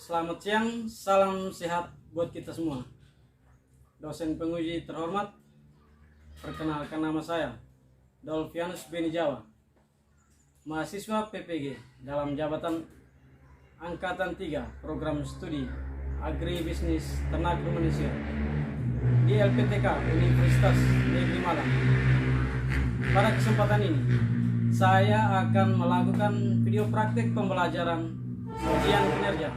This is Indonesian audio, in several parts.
Selamat siang, salam sehat buat kita semua. Dosen penguji terhormat, perkenalkan nama saya Dolfianus Beni Jawa, mahasiswa PPG dalam jabatan Angkatan 3 Program Studi Agribisnis Ternak Indonesia di LPTK Universitas Negeri Malang. Pada kesempatan ini, saya akan melakukan video praktik pembelajaran ujian kinerja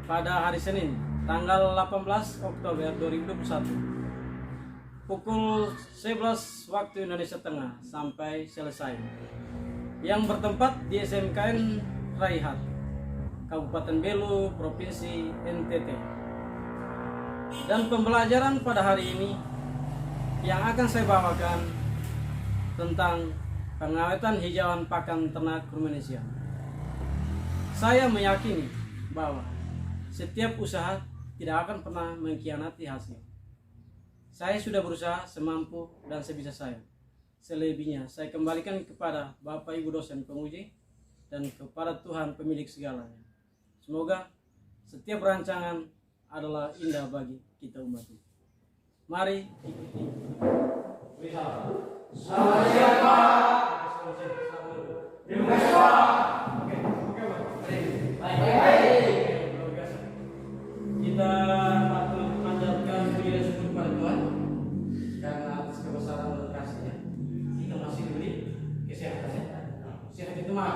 pada hari Senin, tanggal 18 Oktober 2021, pukul 11 waktu Indonesia Tengah sampai selesai, yang bertempat di SMKN Raihat, Kabupaten Belu, Provinsi NTT. Dan pembelajaran pada hari ini yang akan saya bawakan tentang pengawetan hijauan pakan ternak ruminansia. Saya meyakini bahwa setiap usaha tidak akan pernah mengkhianati hasil. Saya sudah berusaha semampu dan sebisa saya. Selebihnya saya kembalikan kepada Bapak Ibu dosen penguji dan kepada Tuhan pemilik segalanya. Semoga setiap rancangan adalah indah bagi kita umat ini. Mari ikuti. Selamat siang Pak. Terima kasih Pak. Baik. Kita patut panjatkan puji dan syukur kepada Tuhan karena atas kebesaran dan kasih-Nya kita masih diberi kesehatan. Sehat itu mah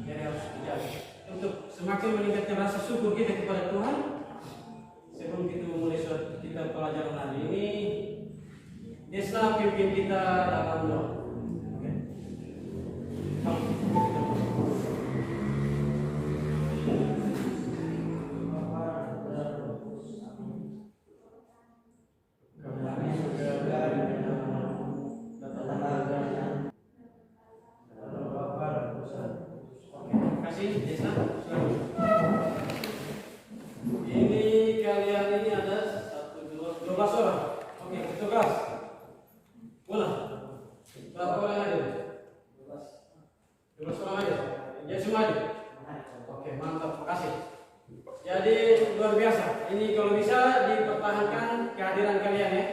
yang harus dijaga. Untuk semakin meningkatkan rasa syukur kita kepada Tuhan, sebelum kita memulai suatu kita pelajaran hari ini, Desna pimpin kita dalam doa. Oke. Ini kalian ini ada 12 orang. Oke, tugas. Bola. Berapa orang ada? 12 orang aja. Ya semua ada. Oke, mantap. Makasih. Jadi luar biasa. Ini kalau bisa dipertahankan kehadiran kalian ya.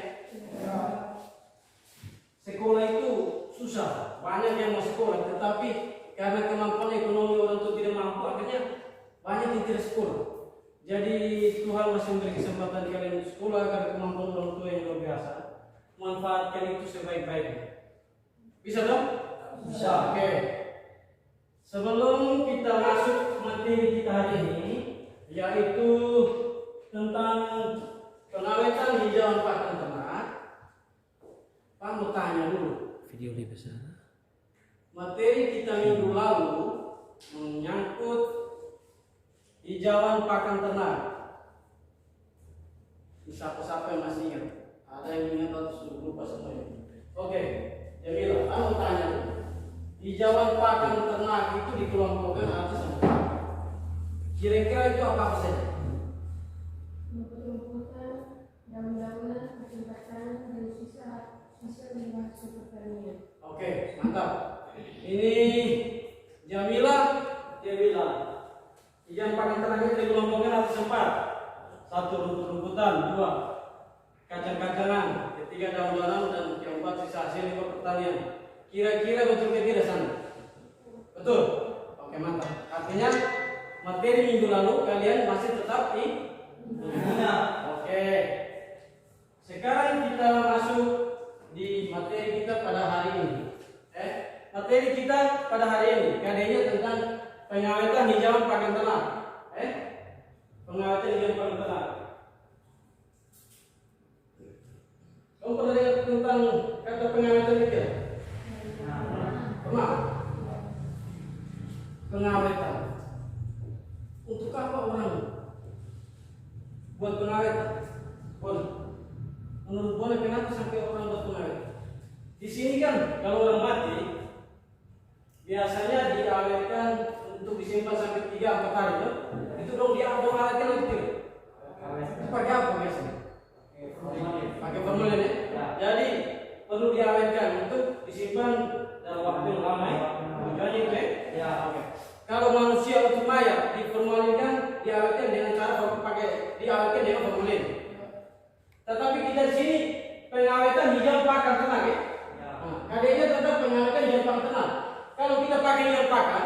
Sekolah itu susah. Banyak yang mau sekolah, tetapi karena kemampuan ekonomi orang tua tidak mampu, akhirnya banyak yang tidak sekolah. Jadi Tuhan masih memberi kesempatan kalian untuk sekolah karena kemampuan orang tua yang luar biasa. Manfaatkan itu sebaik-baiknya. Bisa dong? Bisa. Oke. Sebelum kita masuk materi kita hari ini, yaitu tentang pengawetan hijauan pakan ternak, Pak mau tanya dulu. Video lebih besar. Materi kita minggu lalu menyangkut hijauan pakan ternak. Siapa-siapa yang masih ingat? Ada yang ingat atau sudah lupa semuanya? Oke, Jamila, aku tanya dulu. Hijauan pakan ternak itu dikelompokkan atas empat. Kira-kira itu apa saja? Rumput-rumputan, daun-daunan, kacang-kacangan, dan sisa limbah hasil pertanian. Oke, mantap. Ini Jamila, dia bilang hijauan pakan ternak itu dikelompokkan atas empat. 1 rumput-rumputan, 2 kacang-kacangan, 3 daun-daunan, dan 4 sisa hasil limbah pertanian. Kira-kira betul ke tidak sana? Betul? Oke, mantap. Artinya materi minggu lalu kalian masih tetap di Oke. Sekarang kita masuk di materi kita pada hari ini. Materi kita pada hari ini KD-nya tentang pengawetan hijauan pakan ternak. Pengawetan hijauan pakan ternak. Kamu pernah dengar tentang kata pengawetan itu? Pernah? Pengawetan. Untuk apa orang buat pengawetan? Menurut Bona, kenapa sampai orang buat pengawetan? Di sini kan kalau orang mati biasanya diawetkan untuk disimpan sampai 3-4 hari, no? Itu dong dia awetkan itu. Pakai apa biasanya? Pakai formalin ya? Jadi perlu diawetkan untuk disimpan dalam waktu yang lama ya. Tujuannya itu ya? Ya, oke. Kalau manusia untuk mayat diformalinkan, diawetkan di diawetkan dengan formalin. Tetapi kita di sini pengawetan hijau pakan tenang ya. Kadenya tetap pengawetan hijau pakan tenang. Kalau kita pakai hijau pakan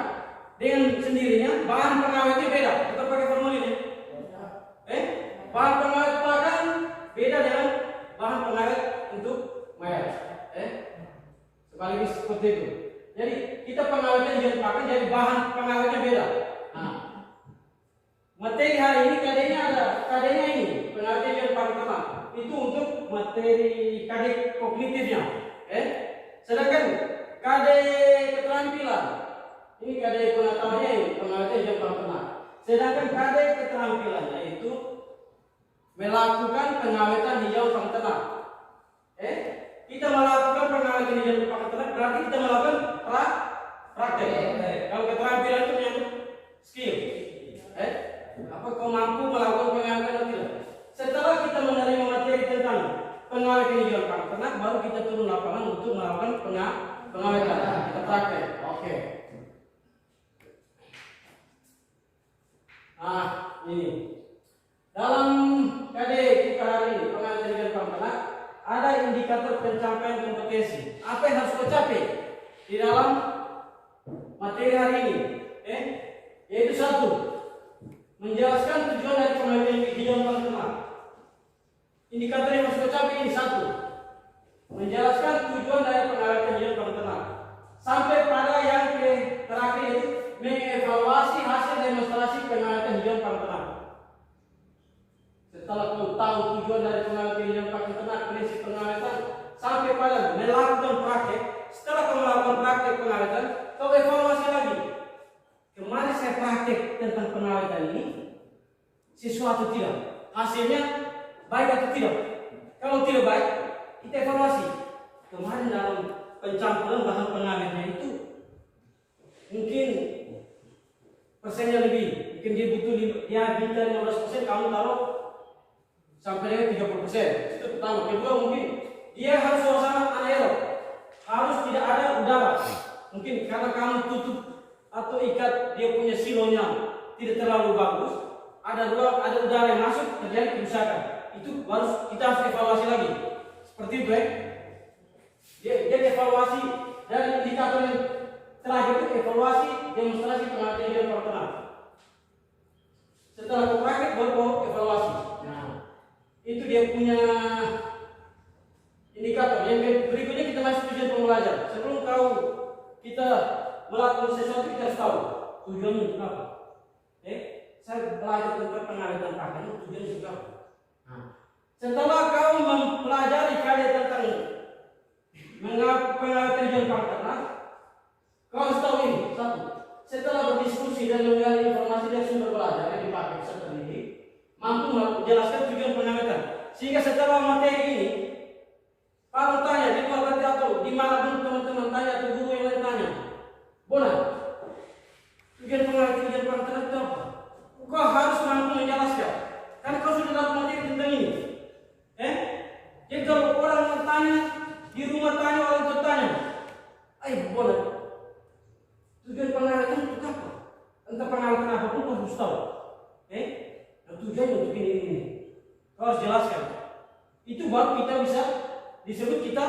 dengan sendirinya bahan pengawetnya beda. Kita pakai formalin ya. Bahan pengawet pakan beda dengan bahan pengawet untuk mayat. Sekaligus seperti itu. Jadi kita pengawetnya hijau pakan, jadi bahan pengawetnya beda. Materi hari ini kadenya ini pengawetnya hijau pakan tenang. Itu untuk materi kade kognitifnya. Sedangkan kade keterampilan ini kade pengetahuannya ini pengawetnya hijau pakan tenang. Sedangkan kade keterampilannya itu melakukan pengawetan hijau pakan tenang. Kita melakukan pengawetan hijau pakan tenang berarti kita melakukan praktek. Kalau keterampilan itu menyangkut skill. Apa kau mampu melakukan pengawetan atau tidak? Setelah kita menerima materi tentang pengawetan hijau pakan tenang, baru kita turun lapangan untuk melakukan pengawetan. Kita praktek. Oke. Ini dalam KD kita hari ini pengawetan hijau pakan tenang ada indikator pencapaian kompetensi. Apa yang harus kau capai di dalam materi hari ini? Yaitu satu, menjelaskan tujuan dari pengawetan hijau pakan tenang. Indikator yang harus kau capai ini satu, menjelaskan tujuan dari pengawetan hijau pakan tenang. Sampai pada yang terakhir itu mengevaluasi hasil demonstrasi pengawetan hijau pakan tenang. Setelah kau tahu tujuan dari pengawetan hijau pakan tenang, prinsip pengawetan, sampai pada melakukan praktek. Setelah kau melakukan praktek pengawetan, kau evaluasi lagi. Kemarin saya praktek tentang pengawetan ini, sesuatu tidak, hasilnya baik atau tidak. Kalau tidak baik, kita evaluasi. Kemarin dalam pencampuran bahan pengawetnya itu mungkin persennya lebih, mungkin dia butuh dia minta 15%, kamu taruh sampai dengan 30%. Itu pertama. Kedua, mungkin dia harus suasana anaerob, harus tidak ada udara. Mungkin karena kamu tutup atau ikat dia punya silonya tidak terlalu bagus, ada udara yang masuk, terjadi kerusakan. Itu kita harus evaluasi lagi. Seperti itu Dia evaluasi dari indikator yang terakhir itu evaluasi demonstrasi pengawetan hijau pakan tenang. Setelah kau praktek baru evaluasi. Itu dia punya indikator. Yang berikutnya kita masuk tujuan pembelajar. Sebelum kita melakukan sesuatu kita harus tahu tujuannya untuk apa. Saya belajar tentang pengawetan pakan itu tujuannya untuk apa. Setelah kau mempelajari kalian tentang pengawetan hijau pakan tenang, kau harus tahu ini satu. Setelah berdiskusi dan menggali informasi dari sumber belajar yang dipakai peserta didik, mampu menjelaskan tujuan pengawetan. Sehingga setelah materi ini, kalau tanya di luar nanti atau di mana pun teman-teman tanya atau guru yang lain tanya, Bona, tujuan pengawetan hijau pakan tenang itu apa? Kau harus mampu menjelaskan, karena kau sudah dapat materi tentang ini. Jadi kalau orang tanya di rumah tanya orang tua tanya, Bona, tujuan pengawetan itu apa? Entah pengawetan apapun kau harus tahu. Tujuan untuk ini. Kau harus jelaskan. Itu baru kita bisa disebut kita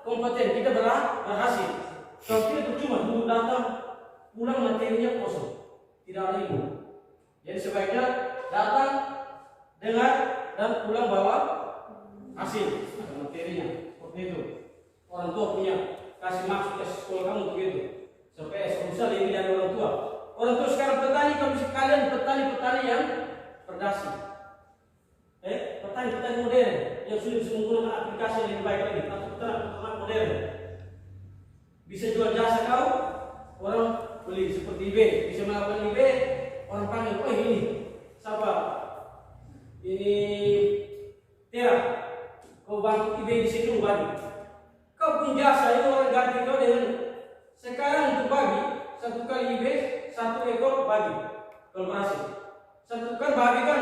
kompeten, kita berhasil. Kalau tidak percuma dulu datang pulang materinya kosong, tidak ada ilmu. Jadi sebaiknya datang, dengar dan pulang bawa hasil materinya. Seperti itu. Orang tua punya kasih maksud ke sekolah kamu begitu. Supaya bisa lebih dari orang tua. Orang tua sekarang petani, kalau kalian petani yang berdasi. Petani modern yang sudah bisa menggunakan aplikasi yang lebih baik lagi. Atau petani modern bisa jual jasa kau, orang beli seperti eBay, bisa melakukan eBay, orang panggil, ini siapa? Ini Tera, kau bantu eBay di situ bagi. Kau punya jasa itu orang ganti kau dengan sekarang untuk bagi 1 kali eBay 1 ekor bagi kalau berhasil. Kan bagikan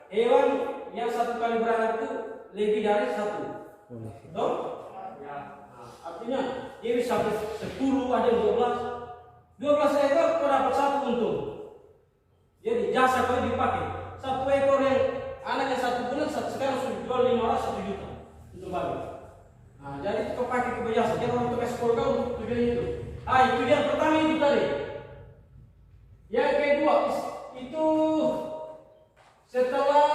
hewan yang 1 kali beranak itu lebih dari 1. Betul? Artinya dia bisa sampai 10, ada 12 ekor kau dapat 1 untung. Jadi jasa kau dipakai 1 ekor yang anak anak yang 1 bulan sekarang sudah jual 500 1 juta untuk babi. Nah, jadi itu pakai kebiasaan. Jangan orang untuk ekspor kau untuk tujuan itu. Itu yang pertama itu tadi. Yang kedua itu setelah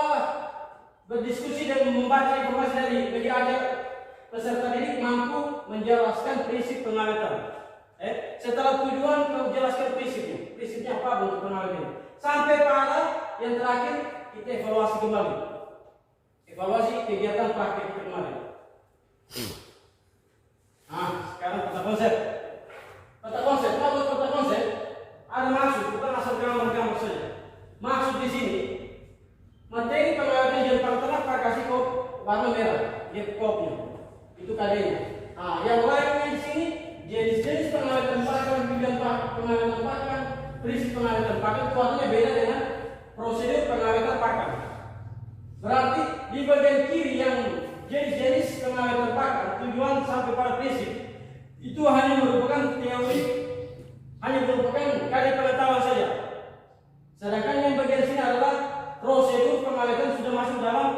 berdiskusi dan membaca informasi dari media ajar, peserta didik mampu menjelaskan prinsip pengawetan. Setelah tujuan kau jelaskan prinsipnya apa untuk pengawetan. Sampai pada yang terakhir kita evaluasi kembali. Evaluasi kegiatan praktik kemarin. Sekarang peta konsep. Peta konsep, kalau peta konsep ada maksud, bukan asal gambar-gambar saja. Maksud di sini materi pengawetan yang pertama Pak kasih kop warna merah, dia kopnya. Itu kadenya. Yang lainnya di sini jenis-jenis pengawetan pakan, tujuan pengawetan pakan, prinsip pengawetan pakan itu warnanya beda dengan prosedur pengawetan pakan. Berarti di bagian kiri yang jenis-jenis pengawetan pakan, tujuan sampai pada prinsip itu hanya merupakan teori, hanya merupakan kali pengetahuan saja. Sedangkan yang bagian sini adalah prosedur pengawetan sudah masuk dalam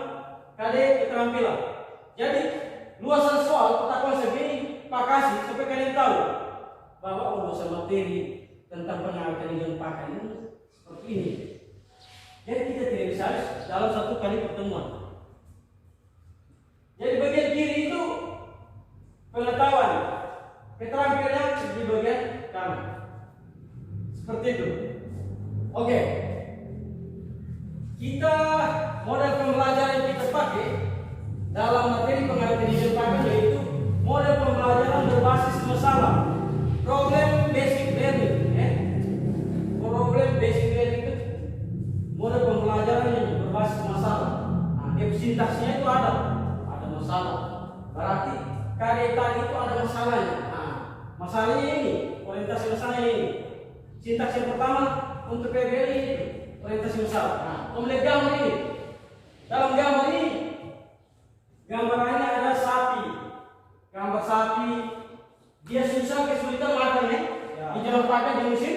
KD keterampilan. Jadi luasan soal peta konsep ini Pak kasih supaya kalian tahu bahwa luasan materi tentang pengawetan yang pakan ini seperti ini. Jadi kita tidak bisa dalam 1 kali pertemuan. Jadi bagian kiri itu pengetahuan, keterampilannya di bagian kanan. Seperti itu. Oke. Kita model pembelajaran yang kita pakai dalam materi pengawetan hidup pakan yaitu model pembelajaran berbasis masalah, problem basic learning. Problem basic learning itu model pembelajaran yang berbasis masalah. Sintaksnya itu ada masalah. Berarti karya tadi itu ada masalahnya. Masalahnya ini, orientasi masalahnya ini. Sintaks yang pertama untuk PBL ini orientasi masalah. Melihat gambar ini. Dalam gambar ini, gambarannya ada sapi. Gambar sapi, dia susah kesulitan makannya. Di jalan pakan di musim.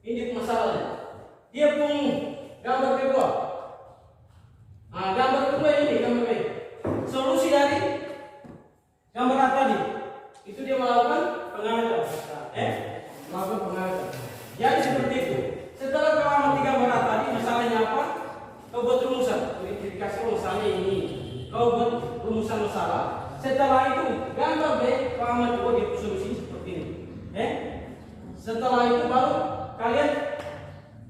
Ini masalahnya. Dia pun gambar kedua. Gambar kedua ini gambar B. Solusi dari gambar A tadi itu dia melakukan pengawetan. Melakukan pengawetan. Jadi seperti itu. Setelah kau amati gambar A tadi, masalahnya apa? Kau buat rumusan. Dikasih masalahnya ini. Kau buat rumusan masalah. Setelah itu gambar B kau amati dia solusi seperti ini. Setelah itu baru kalian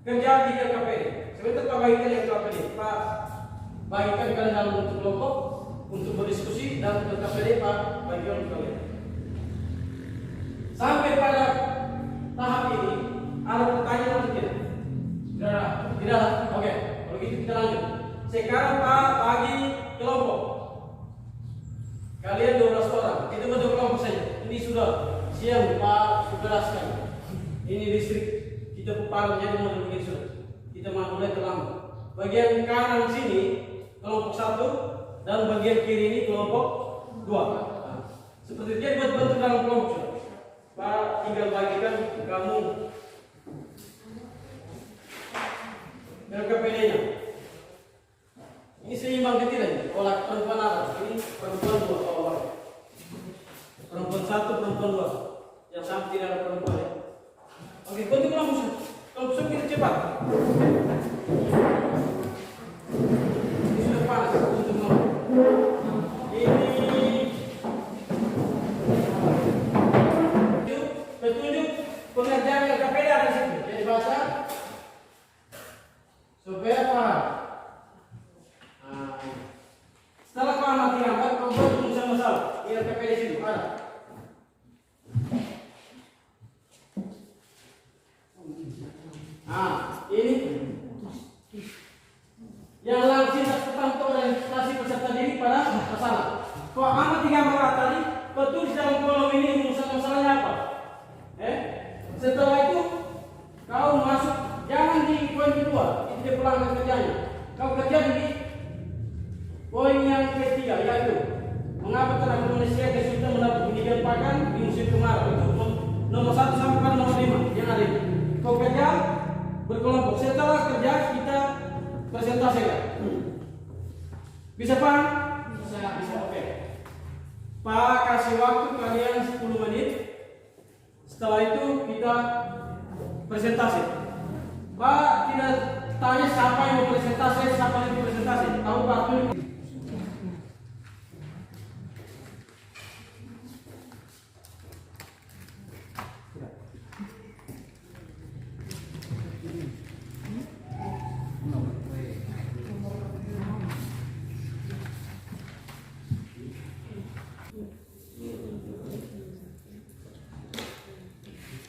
kerja di LKPD. Sebentar Pak bagikan LKPD. Pak bagikan kalian dalam bentuk kelompok untuk berdiskusi dan LKPD Pak bagikan kalian. Sampai pada tahap ini ada pertanyaan atau tidak? Tidak. Oke. Kalau gitu kita lanjut. Sekarang Pak bagi kelompok. Kalian 12 orang. Itu bentuk kelompok saja. Ini sudah siang Pak jelaskan. Ini listrik kita putar jadi mau bikin sudah. Kita mau mulai terlambat. Bagian kanan sini kelompok 1 dan bagian kiri ini kelompok 2. Seperti itu dia buat bentuk dalam kelompok sudah. Pak tinggal bagikan kamu LKPD-nya. Ini seimbang ke tidak? Olah perempuan ada. Ini perempuan 2 awal. Perempuan 1, perempuan 2. Yang sampai tidak ada perempuan ya. Oke, bentuk kelompok. Kelompok kita cepat. Ini sudah panas untuk kelompok. Ini petunjuk pengerjaan LKPD ada di situ. Jadi baca supaya paham. Setelah kau amati gambar, kau buat rumusan masalah. Di LKPD situ ada. Ini yang langsung tertentu orientasi peserta diri pada masalah. Kau amati gambar tadi, betul di dalam kolom ini rumusan masalahnya apa? Setelah itu kau masuk, jangan di poin kedua, itu dia pelanggan kerjanya. Kau kerja di poin yang ketiga, yaitu mengapa tenaga manusia kesulitan mendapat pendidikan pakan di musim kemarau. Itu nomor 1 sampai nomor 5 yang ada. Kau kerja berkelompok. Setelah kerja kita presentasikan. Bisa Pak? Bisa. Oke. Pak kasih waktu kalian 10 menit. Setelah itu kita presentasi. Pak tidak tanya siapa yang mau presentasi, siapa yang mau presentasi. Tahu Pak?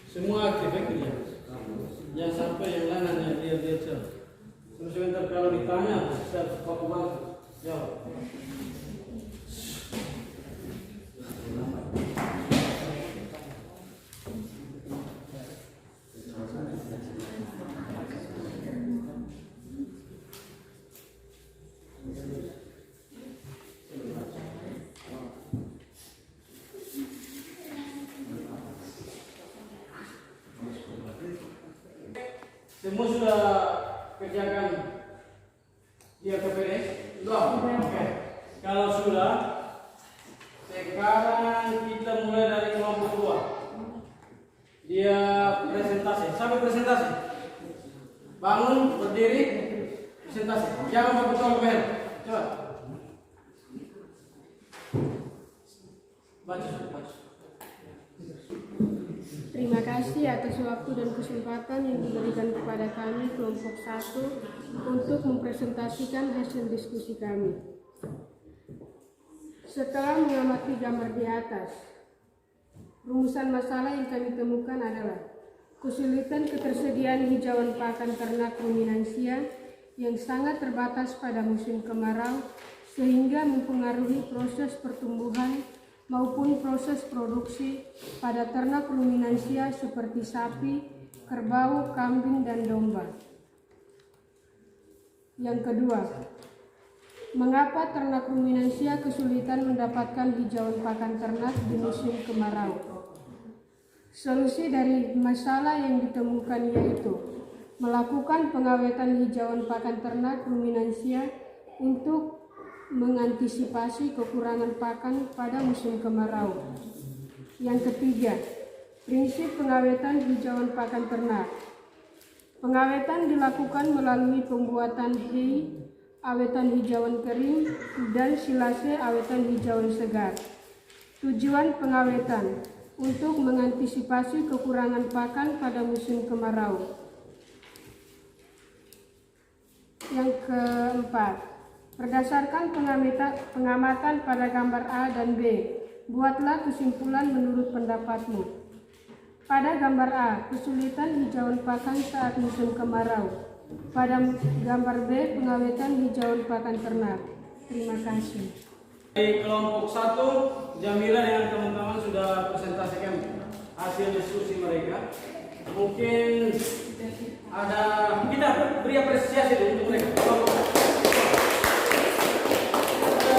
Semua aktif ya kerja. Yang sampai yang lain hanya dia aja. Terus sebentar kalau ditanya, saya waktu banget jawab. Semua sudah kerjakan dia KPD? Belum? Oke. Kalau sudah, sekarang kita mulai dari kelompok 2. Dia presentasi. Sampai presentasi. Bangun, berdiri, presentasi. Jangan berbicara leher. Coba. Baca. Terima kasih atas waktu dan kesempatan yang diberikan kepada kami kelompok 1 untuk mempresentasikan hasil diskusi kami. Setelah mengamati gambar di atas, rumusan masalah yang kami temukan adalah kesulitan ketersediaan hijauan pakan ternak ruminansia yang sangat terbatas pada musim kemarau sehingga mempengaruhi proses pertumbuhan maupun proses produksi pada ternak ruminansia seperti sapi, kerbau, kambing, dan domba. Yang kedua, mengapa ternak ruminansia kesulitan mendapatkan hijauan pakan ternak di musim kemarau? Solusi dari masalah yang ditemukan yaitu melakukan pengawetan hijauan pakan ternak ruminansia untuk mengantisipasi kekurangan pakan pada musim kemarau. Yang ketiga, prinsip pengawetan hijauan pakan ternak. Pengawetan dilakukan melalui pembuatan hay, awetan hijauan kering, dan silase awetan hijauan segar. Tujuan pengawetan untuk mengantisipasi kekurangan pakan pada musim kemarau. Yang keempat, berdasarkan pengamatan pada gambar A dan B, buatlah kesimpulan menurut pendapatmu. Pada gambar A, kesulitan hijauan pakan saat musim kemarau. Pada gambar B, pengawetan hijauan pakan ternak. Terima kasih. Di kelompok 1, Jamila dengan teman-teman sudah presentasikan hasil diskusi mereka. Mungkin ada, kita beri apresiasi dulu untuk mereka.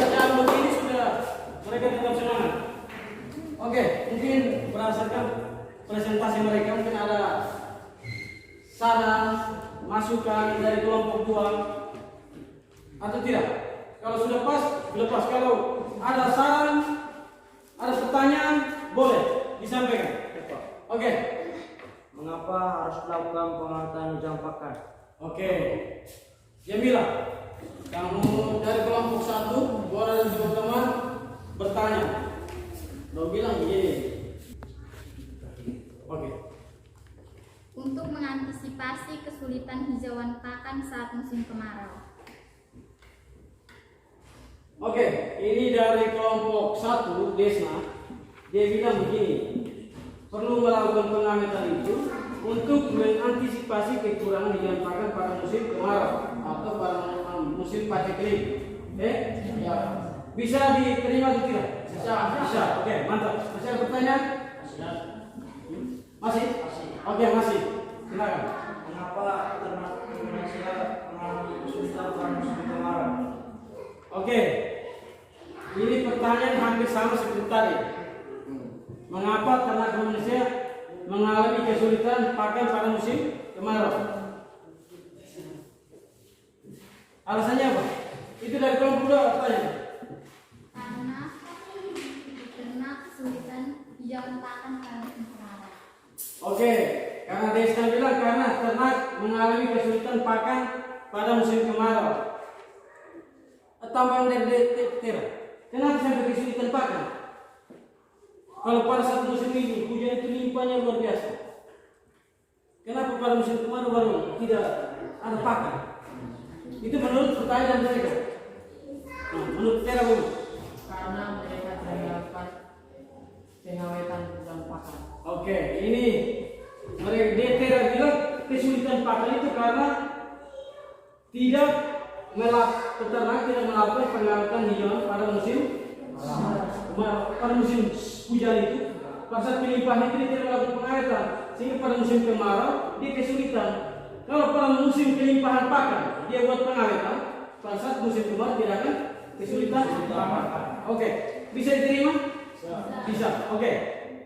Jam begini sudah mereka tetap semangat. Oke, mungkin berdasarkan presentasi mereka mungkin ada saran, masukan dari kelompok 2 atau tidak. Kalau sudah pas, lepas. Kalau ada saran, ada pertanyaan, boleh disampaikan. Oke. Mengapa harus melakukan pengawetan hijauan pakan? Oke. Jamila, kamu dari kelompok 1, boleh dan teman-teman bertanya. Lo bilang begini. Oke. Untuk mengantisipasi kesulitan hijauan pakan saat musim kemarau. Oke, ini dari kelompok 1, Desna. Dia bilang begini, perlu melakukan pengawetan itu untuk mengantisipasi kekurangan hijauan pakan pada musim kemarau atau pada musim paceklik. Ya. Bisa diterima atau tidak? Bisa. Oke, mantap. Masih ada pertanyaan? Masih? Oke, masih. Silakan. Mengapa ternak Indonesia mengalami kesulitan pada musim kemarau? Oke. Ini pertanyaan hampir sama seperti tadi. Mengapa ternak Indonesia mengalami kesulitan pakan pada musim kemarau? Alasannya apa? Itu dari kelompok 2 katanya. Karena peternak kesulitan hijauan pakan pada musim kemarau. Oke, karena Desna bilang karena ternak mengalami kesulitan pakan pada musim kemarau. Tambahan dari Tera, kenapa sampai kesulitan pakan? Kalau pada saat musim ini hujan itu limpahnya luar biasa. Kenapa pada musim kemarau baru tidak ada pakan? Itu menurut pertanyaan mereka. Nah, menurut Tera dulu. Karena mereka terdapat pengawetan dan pakan. Oke, ini mereka Tera bilang kesulitan pakan itu karena tidak peternak tidak melakukan pengawetan hijauan pada musim kemarau. Pada musim hujan itu, pada saat pelimpahan itu dia tidak melakukan pengawetan, sehingga pada musim kemarau dia kesulitan. Kalau pada musim kelimpahan pakan dia buat pengawetan, pada saat musim kemarau tidak akan kesulitan pakan. Oke, bisa diterima? Bisa. Oke,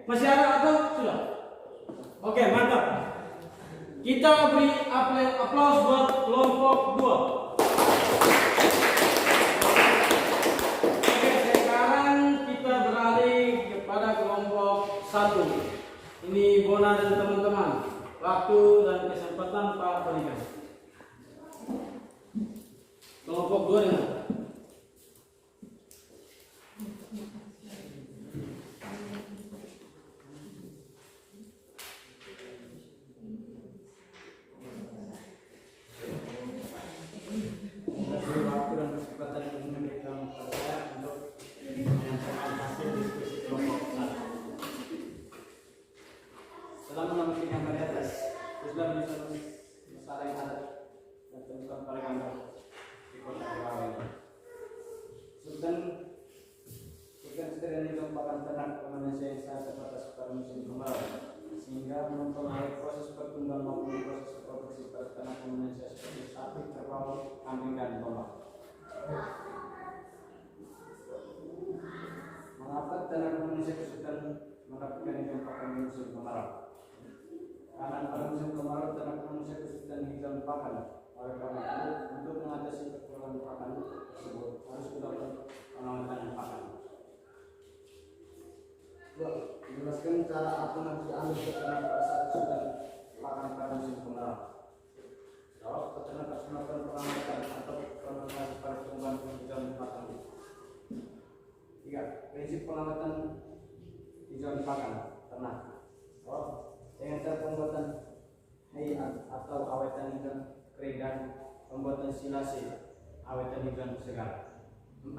masih ada atau sudah? Oke, mantap. Kita beri aplaus buat kelompok 2. Oke, sekarang kita beralih kepada kelompok 1. Ini Bona dan teman-teman. Waktu dan kesempatan Pak berikan. Kelompok 2 dengar. Waktu dan kesempatan yang memberikan kepada saya untuk menyampaikan hasil diskusi kelompok 1. Setelah menyampaikan dari atas, sudah bisa masalah yang ada dan temukan pada kantor di kota Pegawai. Sultan sekiranya merupakan ternak Indonesia yang sangat terbatas pada musim kemarau, sehingga mempengaruhi proses pertumbuhan maupun proses produksi pada ternak Indonesia seperti sapi, kerbau, kambing dan domba. Mengapa ternak Indonesia kesulitan mendapatkan hijauan pakan di musim kemarau? Karena pada musim kemarau ternak Indonesia kesulitan hijauan pakan. Oleh karena itu, untuk mengatasi kekurangan pakan tersebut harus dilakukan pengamatan pakan. Menjelaskan cara apa yang diambil peternak pada saat kesulitan pakan pada musim kemarau. Jawab, peternak harus melakukan pengamatan atau konservasi pada pertumbuhan hijauan pakan. 3. Prinsip pengamatan hijauan pakan ternak. Jawab, dengan cara pembuatan hayat atau awetan hijauan kering dan pembuatan silase awetan hijauan segar. 4.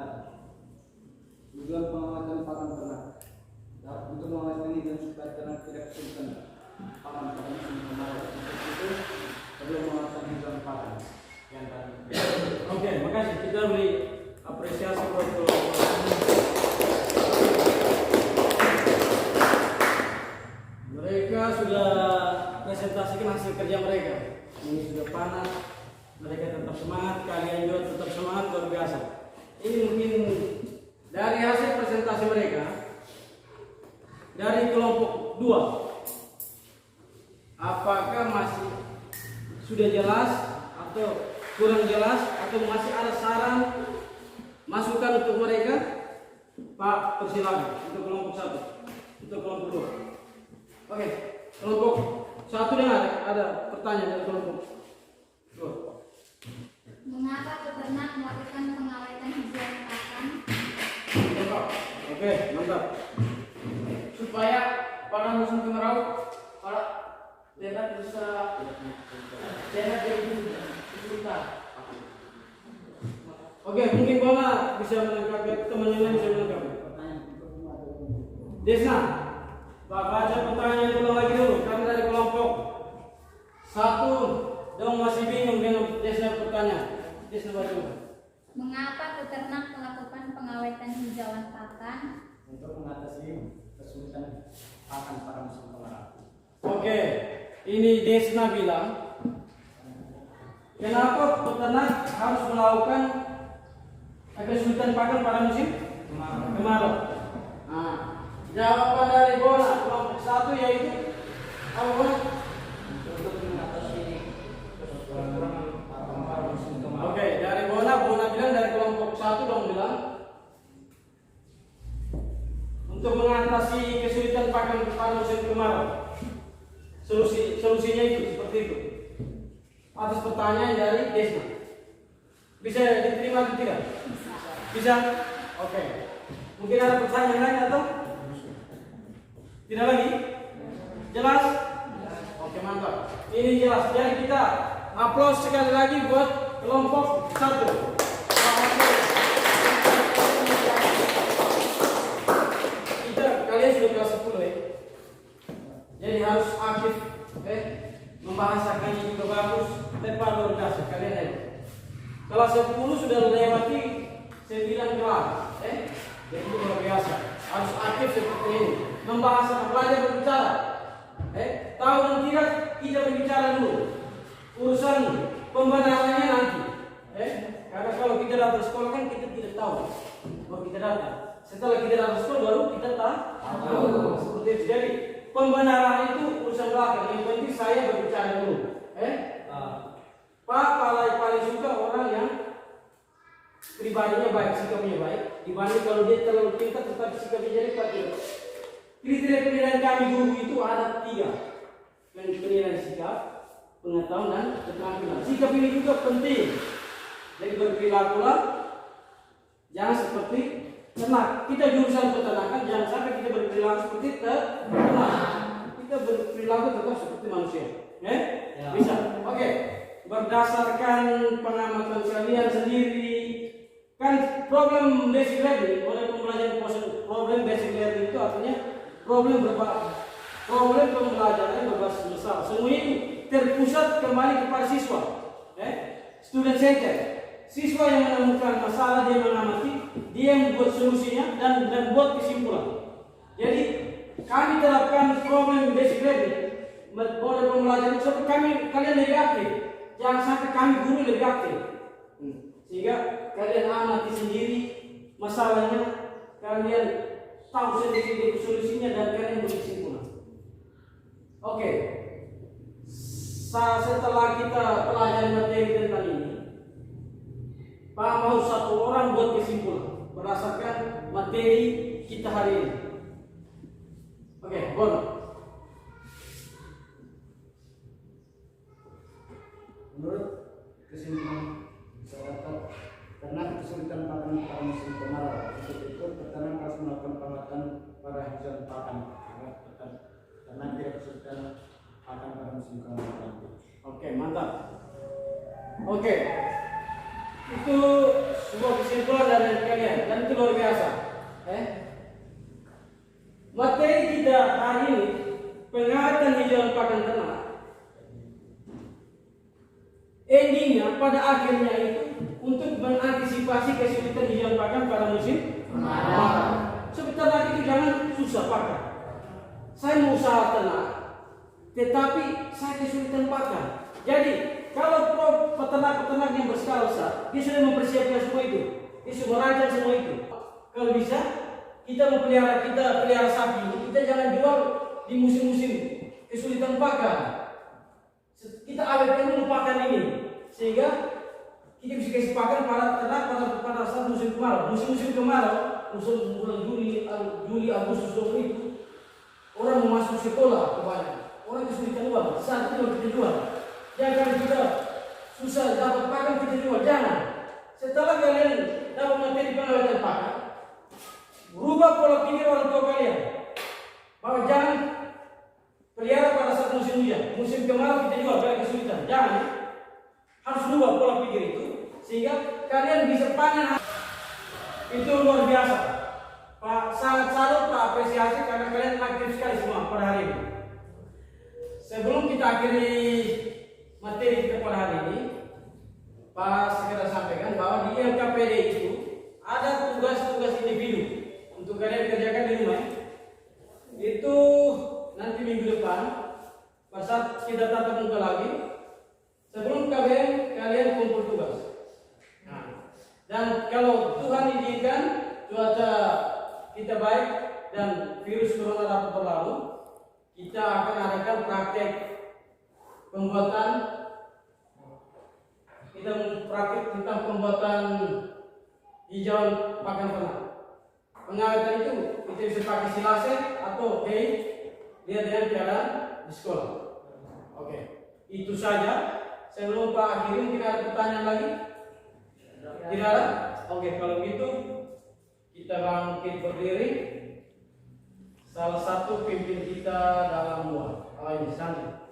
Tujuan pengamatan pakan ternak untuk mengamati hijauan supaya ternak tidak kesulitan pakan pada musim kemarau. Untuk itu perlu mengamati hijauan pakan yang tadi. Oke, makasih. Kita beri apresiasi buat kelompok. Mereka sudah presentasikan hasil kerja mereka. Ini sudah panas. Mereka tetap semangat. Kalian juga tetap semangat, luar biasa. Ini mungkin dari hasil presentasi mereka. Dari kelompok 2, apakah masih sudah jelas atau kurang jelas atau masih ada saran masukan untuk mereka? Pak, persilakan untuk kelompok 1, untuk kelompok 2. Oke, kelompok 1 dengar ada pertanyaan dari kelompok 2. Mengapa peternak melakukan pengawetan hijauan pakan? Oke, mantap. Supaya pada musim kemarau para ternak bisa ternak jadi kesulitan. Oke, mungkin Bona bisa menangkap, teman yang lain bisa menangkap. Desna, Pak baca pertanyaan ulang lagi dulu. Kami dari kelompok 1 dong masih bingung dengan Desna pertanyaan. Desna baca. Mengapa peternak melakukan pengawetan hijauan pakan? Untuk mengatasi kesulitan pakan pada musim kemarau. Oke, ini Desna bilang, kenapa peternak harus melakukan kesulitan pakan pada musim kemarau? Nah, jawaban dari Bona kelompok 1 yaitu apa Bona? Untuk mengatasi kekurangan pakan pada musim kemarau. Oke, dari Bona untuk mengatasi kesulitan pakan pada musim kemarau. Solusinya itu seperti itu. Atas pertanyaan dari Desna. Bisa diterima atau tidak? Bisa? Oke. Mungkin ada pertanyaan lain atau? Tidak lagi? Jelas? Oke, mantap. Ini jelas. Jadi kita aplaus sekali lagi buat kelompok 1. Kalian sudah kelas 10 ya. Jadi harus aktif membahasakannya juga bagus. Tepat luar biasa kalian ya. Kelas 10 sudah lewati 9 kelas. Jadi itu luar biasa. Harus aktif seperti ini. Membahasakan, belajar berbicara. Tahu dan tidak kita berbicara dulu. Urusan pembenarannya nanti. Karena kalau kita datang sekolah kan kita tidak tahu bahwa kita datang. Setelah kita datang sekolah baru kita tahu. Seperti itu. Jadi pembenaran itu urusan belakang. Yang penting saya berbicara dulu. Pak paling suka orang yang pribadinya baik, sikapnya baik, dibanding kalau dia terlalu pintar tetapi sikapnya jadi tidak. Kriteria penilaian kami guru itu ada 3. Penilaian sikap, pengetahuan dan keterampilan. Sikap ini juga penting. Jadi berperilakulah jangan seperti ternak. Kita jurusan peternakan, jangan sampai kita berperilaku seperti ternak. Kita berperilaku tetap seperti manusia. Bisa. Oke. Berdasarkan pengamatan kalian sendiri, kan problem basic learning, oleh pembelajaran problem basic learning itu artinya problem pembelajaran berbasis masalah. Semua itu terpusat kembali kepada siswa. Student center. Siswa yang menemukan masalah, dia mengamati, dia yang membuat solusinya dan buat kesimpulan. Jadi kami terapkan problem basic learning, model pembelajaran supaya kalian lebih aktif. Jangan sampai kami guru lebih aktif. Sehingga kalian amati sendiri masalahnya, kalian tahu sendiri solusinya dan kalian berkesimpulan. Oke. Setelah kita pelajari materi tentang ini, Pak mau satu orang buat kesimpulan berdasarkan materi kita hari ini. Oke, Bono. Menurut kesimpulan masyarakat, karena kesulitan pakan pada musim kemarau, untuk itu peternak harus melakukan pengamatan pada hijauan pakan karena tidak kesulitan pakan pada musim kemarau. Oke, mantap. Oke, itu sebuah kesimpulan dari kalian dan itu luar biasa. Materi kita hari ini pengawatan hijauan pakan ternak. Endingnya pada akhirnya itu untuk mengantisipasi kesulitan hijauan pakan pada musim kemarau. Sebentar lagi itu jangan susah pakan. Saya mau usaha ternak, tetapi saya kesulitan pakan. Jadi kalau peternak-peternak yang berskala besar, dia sudah mempersiapkan semua itu, dia sudah merancang semua itu. Kalau bisa, kita pelihara sapi, kita jangan jual di musim-musim kesulitan pakan. Kita awetkan dulu pakan ini, sehingga kita bisa kasih pakan pada ternak pada saat musim kemarau. Musim kemarau, musim bulan Juli, Agustus itu, orang mau masuk sekolah kebanyakan. Orang kesulitan uang, saat itu kita jual. Jangan kita susah dapat pakan kita jual, jangan. Setelah kalian dapat materi pengawatan pakan, rubah pola pikir orang tua kalian. Bahwa jangan pelihara pada saat musim hujan, musim kemarau kita jual karena kesulitan. Jangan. Harus rubah pola pikir itu sehingga kalian bisa panen. Itu luar biasa. Pak, sangat salut, Pak, apresiasi karena kalian aktif sekali semua pada hari ini. Sebelum kita akhiri materi kita pada hari ini, Pak segera sampaikan bahwa di LKPD itu ada tugas-tugas individu untuk kalian kerjakan di rumah. Itu nanti minggu depan, pada saat kita tatap muka lagi, sebelum kalian kumpul tugas. Dan kalau Tuhan izinkan cuaca kita baik dan virus corona dapat berlalu, kita akan adakan praktek pembuatan. Kita praktek tentang pembuatan hijauan pakan ternak. pengawetan itu kita bisa pakai silase atau hey, lihat dengan keadaan di sekolah. Oke, itu saja. Saya lupa akhirnya mungkin ada pertanyaan lagi. Tidak ada? Oke, kalau gitu kita bangkit berdiri. Salah satu pimpin kita dalam doa. Ini santai.